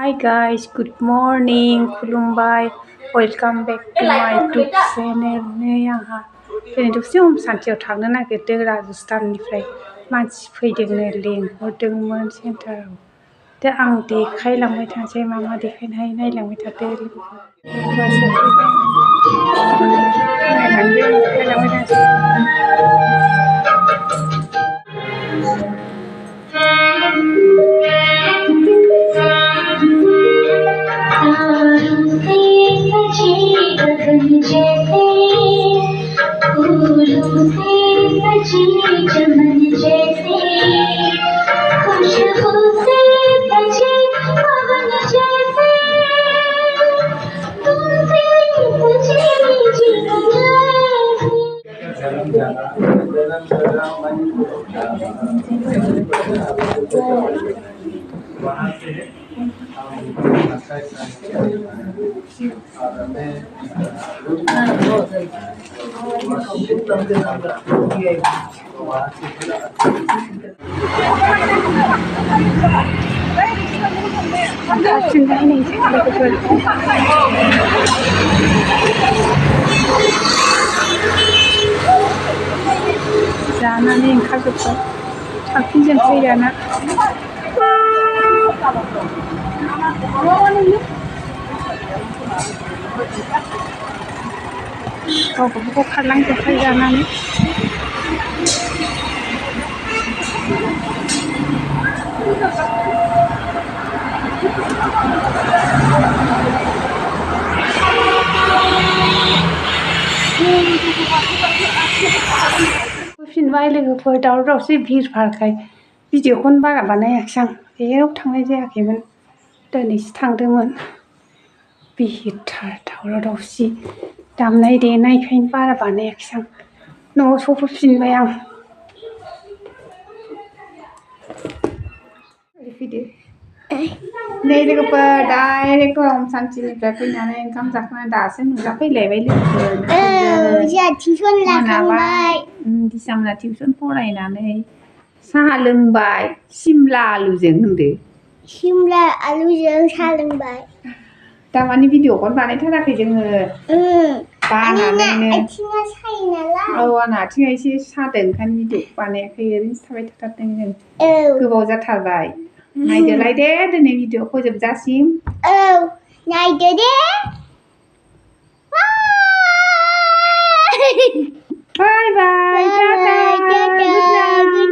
Hi guys, good morning, खुलुमबाय, welcome back to my YouTube channel. नै आंहा दिनै दसे हम सान्तियाव थांनो नागिरदों राजस्थाननिफ्राय मानसि फैदोंनो लेंहरदोंमोन सेन्टाराव। दा आं देखायलांबाय थानोसै मा मा देखायनो हायो नायलांबाय थादो लोगोफोर। नायलांदो देखायलांबाय थानोसै। चमन जैसे खुशबू से बचे पवन जैसे तुमसे बचे जीवन जानानै ओंखारजोब्बाय थांफिनजोबसै दाना गावबागाव खारलांजोब्बाय जानानै फैफिनबाय लोगोफोर दावराव दावसि भिर भारखाय भिडिअखौनो बारा बानायाखिसै आं जेरावबो थांनाय जायाखैमोन दिनैसो थांदोंमोन भिरथार दावराव दावसि दामनाय देनायखायनो बारा बानायाखिसै आं न'आव सफैफिनबाय आं फैदो नै लोगोफोर डाइरेक्ट हम सान्तिनिफ्राय फैनानै ओंखाम जाखांनानै दासो नुजाफैलायबाय लोगोफोर जोंहा टिउसन लाखांबाय दिसामोना टिउसन फरायनानै साहा लोंबाय सिमला आलुजों होनदो सिमला आलुजों साहा लोंबाय दामानि भिडिअखौनो बानायथाराखै जोङो बानानैनो आथिङा सायो नालाय औ आंना आथिङा एसे सादों ओंखायनो भिडिअ बानायाखै ओरैनो थाबाय थाथारदों जों गोबाव जाथारबाय नायदोलाय दे दिनै भिडिअ फोजोबजासिम औ नायदो दे बाय बाय टाटा गुड नाइट